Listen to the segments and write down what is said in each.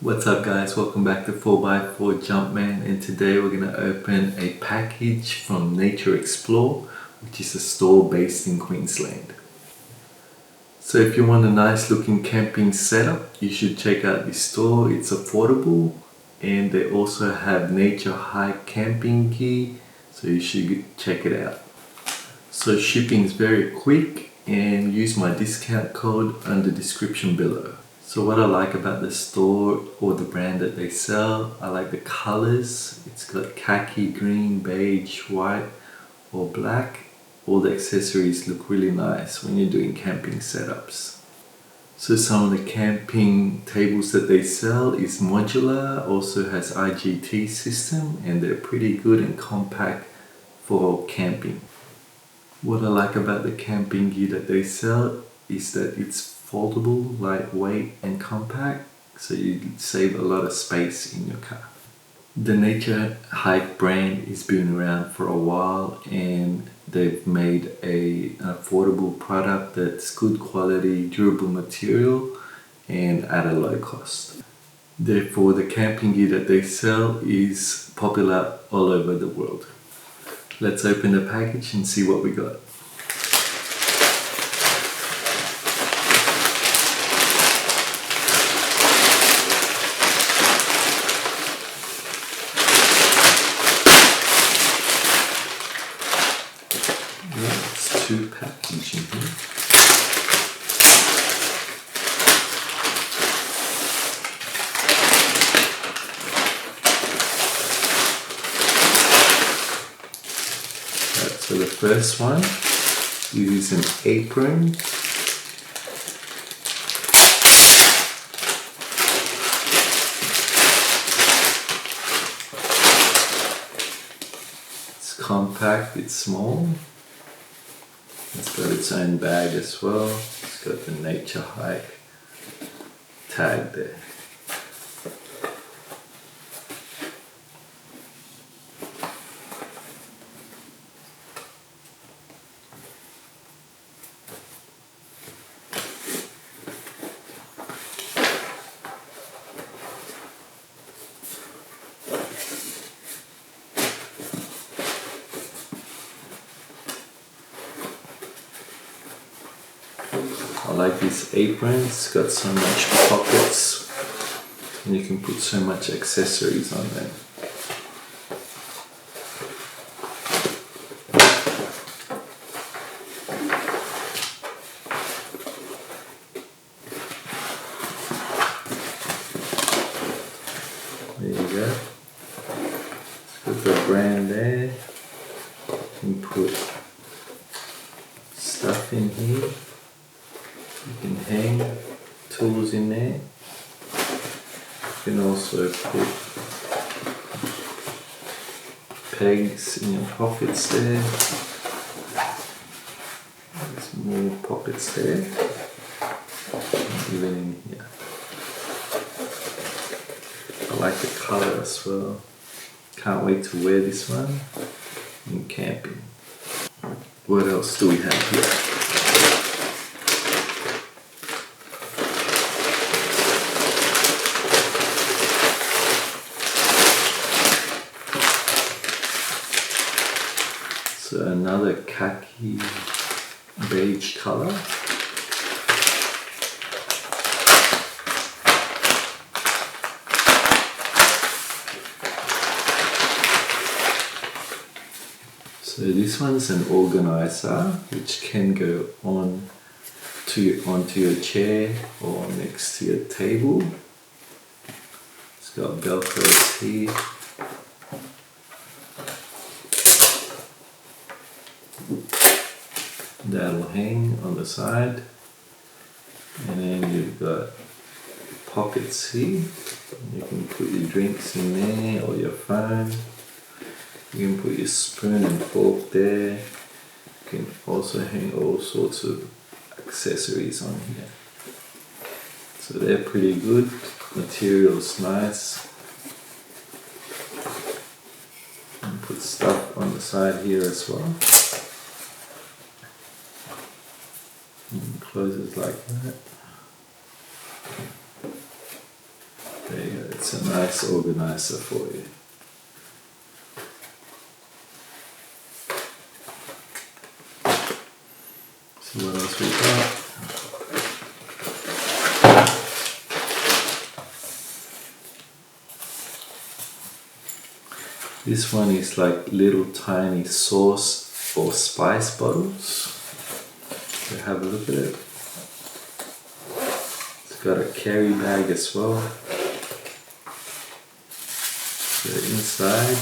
What's up guys, welcome back to 4x4 Jumpman, and today we're going to open a package from Naturexplore, which is a store based in Queensland. So if you want a nice looking camping setup, you should check out this store. It's affordable and they also have Naturehike Camping Gear, so you should check it out. So shipping is very quick, and use my discount code under the description below. So what I like about the store or the brand that they sell, I like the colors. It's got khaki, green, beige, white or black. All the accessories look really nice when you're doing camping setups. So some of the camping tables that they sell is modular, also has IGT system, and they're pretty good and compact for camping. What I like about the camping gear that they sell is that it's foldable, lightweight and compact, so you save a lot of space in your car. The Naturehike brand has been around for a while, and they've made an affordable product that's good quality, durable material and at a low cost. Therefore, the camping gear that they sell is popular all over the world. Let's open the package and see what we got. It's two packages in here. So the first one is an apron. It's compact, it's small. It's got its own bag as well. It's got the Naturehike tag there. I like this apron, it's got so much pockets and you can put so much accessories on there. There you go. It's got the brand there. You can put stuff in here. You can hang tools in there. You can also put pegs in your pockets there. There's more pockets there. Even in here. I like the color as well. Can't wait to wear this one in camping. What else do we have here? So another khaki beige color. So this one's an organizer which can go onto your chair or next to your table. It's got velcros here. That'll hang on the side, and then you've got pockets here. You can put your drinks in there or your phone. You can put your spoon and fork there. You can also hang all sorts of accessories on here. So they're pretty good. Material's nice. You can put stuff on the side here as well. And close it like that. There you go. it's a nice organizer for you. So what else we got? This one is like little tiny sauce or spice bottles. So have a look at it. It's got a carry bag as well. So inside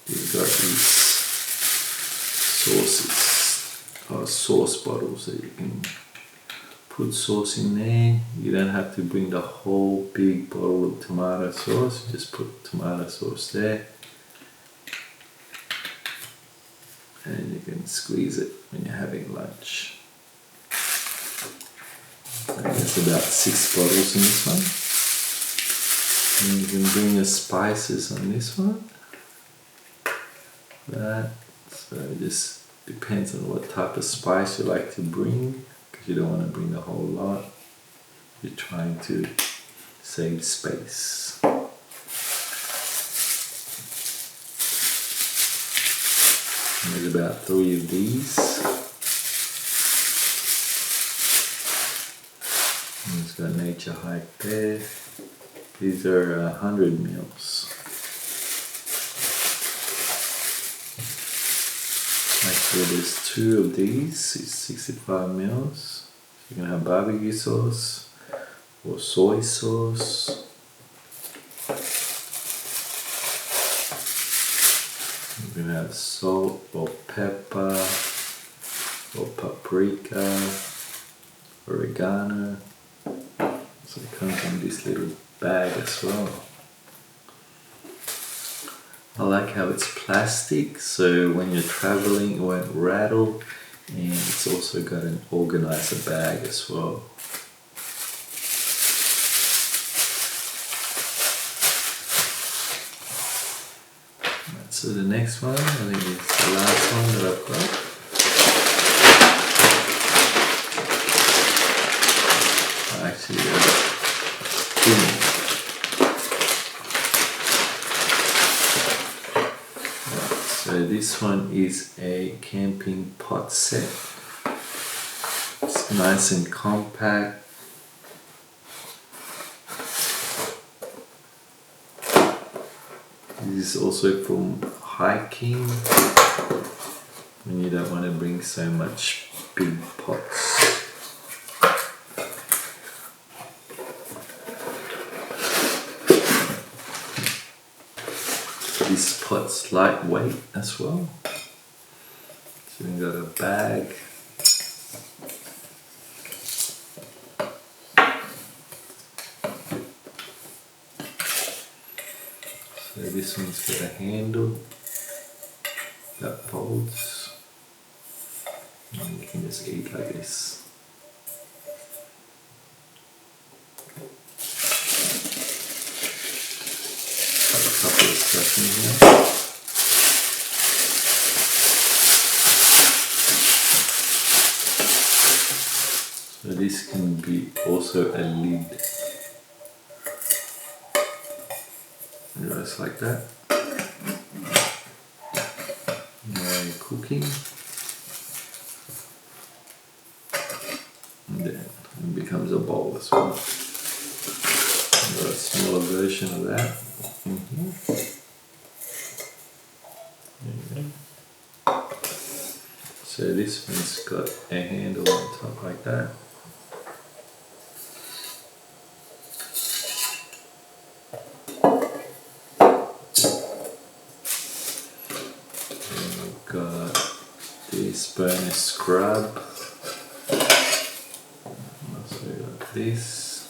you've got these sauces or sauce bottles that you can put sauce in there. You don't have to bring the whole big bottle of tomato sauce. You just put tomato sauce there. And you can squeeze it when you're having lunch. There's about 6 bottles in this one. And you can bring your spices on this one. So it just depends on what type of spice you like to bring, because you don't want to bring a whole lot. You're trying to save space. There's about 3 of these. And it's got Naturehike there. These are 100 mils. Actually, there's 2 of these. It's 65 mils. You can have barbecue sauce or soy sauce. You can have salt or pepper or paprika, oregano. So it comes in this little bag as well. I like how it's plastic, so when you're traveling it won't rattle, and it's also got an organizer bag as well. So the next one, I think it's the last one that I've got. Actually, so this one is a camping pot set. It's nice and compact. This is also from hiking, when you don't want to bring so much big pots. This pot's lightweight as well. So we've got a bag. So this one's got a handle that folds, and you can just eat like this. Got a couple of stuff in here. So this can be also a lid. Just like that. My cooking, and then it becomes a bowl as well. I've got a smaller version of that in here. There you go. So this one's got a handle on top like that. This burner scrub, also got this,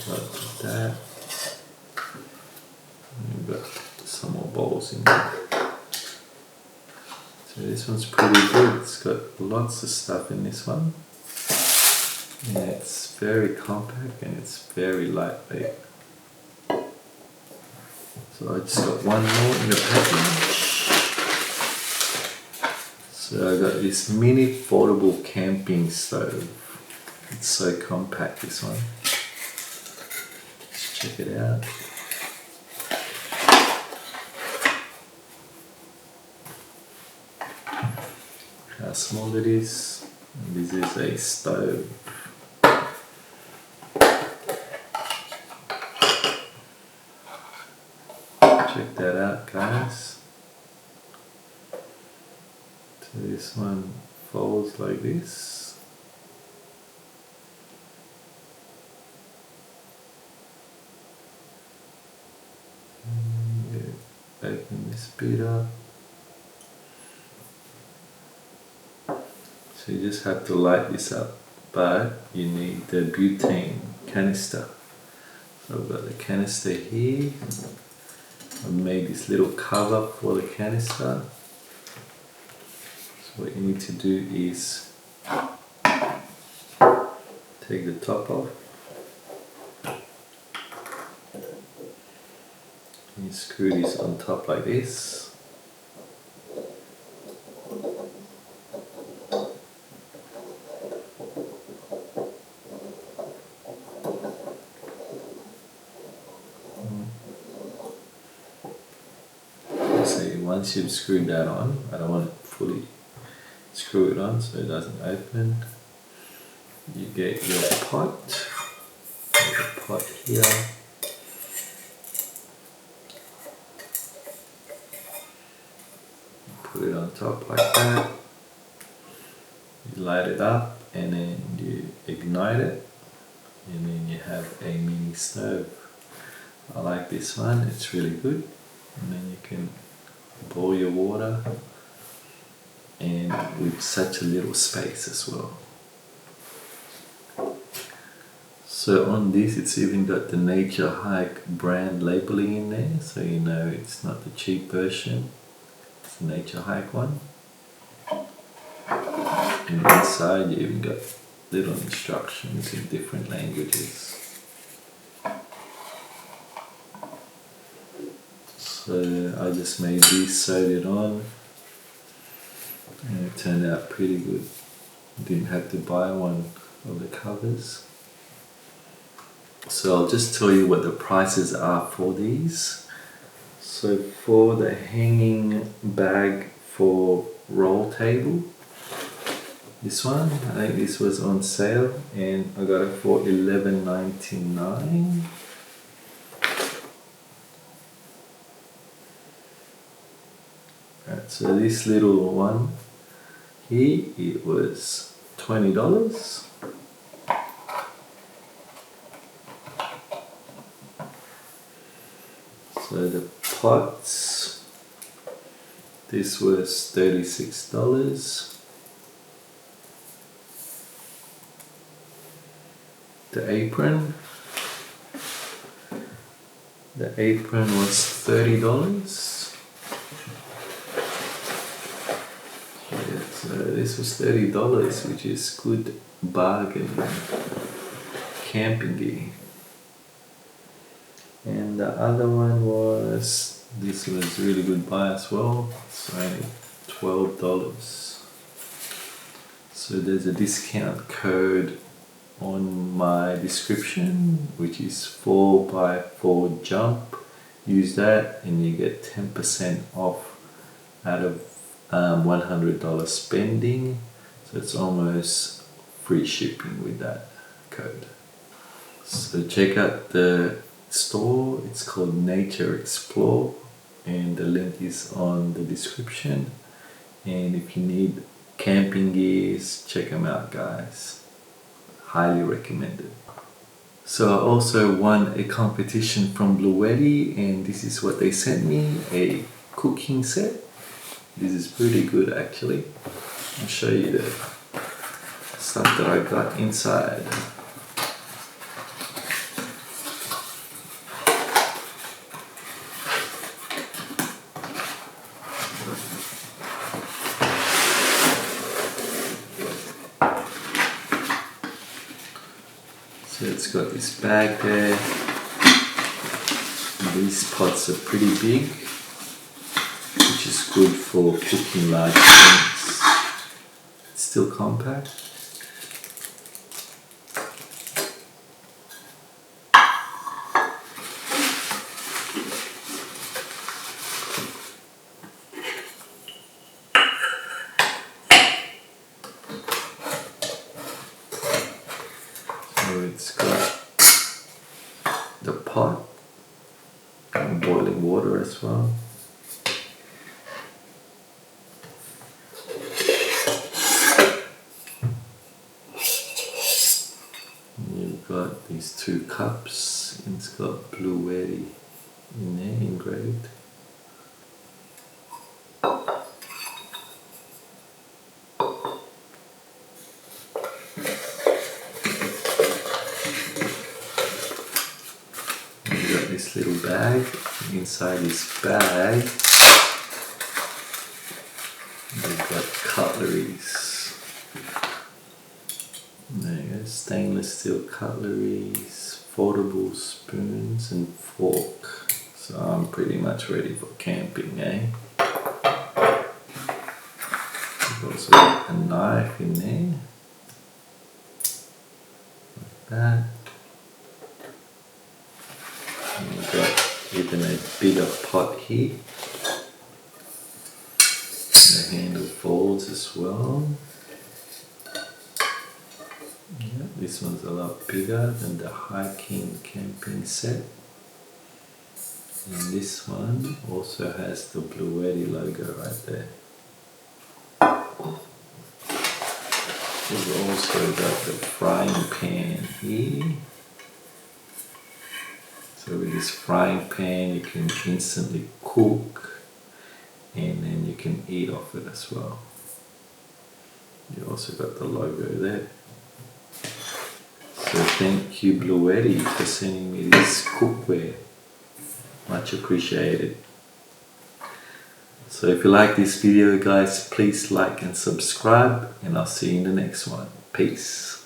got that, and we've got some more bowls in there. So this one's pretty good, it's got lots of stuff in this one. And it's very compact and it's very lightweight. So I just got one more in the package. So I got this mini foldable camping stove. It's so compact, this one. Let's check it out. How small it is. And this is a stove. Check that out, guys. So this one folds like this. And open this bit up. So you just have to light this up, but you need the butane canister. So I've got the canister here. I've made this little cover for the canister. So what you need to do is take the top off. And you screw this on top like this. Once you've screwed that on, I don't want to fully screw it on so it doesn't open. You get your pot, here. Put it on top like that. You light it up and then you ignite it, and then you have a mini stove. I like this one, it's really good. And then you can boil your water, and with such a little space as well. So on this, it's even got the Naturehike brand labeling in there, so you know it's not the cheap version, it's the Naturehike one. And inside you even got little instructions in different languages. So I just made these, sewed it on, and it turned out pretty good. Didn't have to buy one of the covers. So I'll just tell you what the prices are for these. So for the hanging bag for roll table, this one, I think this was on sale and I got it for $11.99. Right, so this little one here, it was $20. So the pots, this was $36. The apron was $30. So this was $30, which is good bargain camping gear. And the other one was, this was really good buy as well. It's only $12. So there's a discount code on my description, which is 4x4 jump. Use that and you get 10% off out of $100 spending, so it's almost free shipping with that code. So check out the store, it's called Naturexplore, and the link is on the description. And if you need camping gears, check them out, guys. Highly recommended. So I also won a competition from Bluetti, and this is what they sent me, a cooking set. This is pretty good actually. I'll show you the stuff that I got inside. So it's got this bag there. These pots are pretty big, which is good for cooking large things. still compact. So it's got the pot and boiling water as well. You've got these 2 cups, and it's got Bluetti in there engraved. You've got this little bag. Inside this bag, you've got cutleries. There you go, stainless steel cutleries, foldable spoons and fork. So I'm pretty much ready for camping, eh? There's also got a knife in there, like that. And we've got even a bigger pot here. The handle folds as well. Yeah, this one's a lot bigger than the hiking camping set. And this one also has the Bluetti logo right there. We've also got the frying pan here. So with this frying pan you can instantly cook and then you can eat off it as well. You also got the logo there. So thank you Bluetti for sending me this cookware. Much appreciated. So if you like this video guys, please like and subscribe, and I'll see you in the next one. Peace.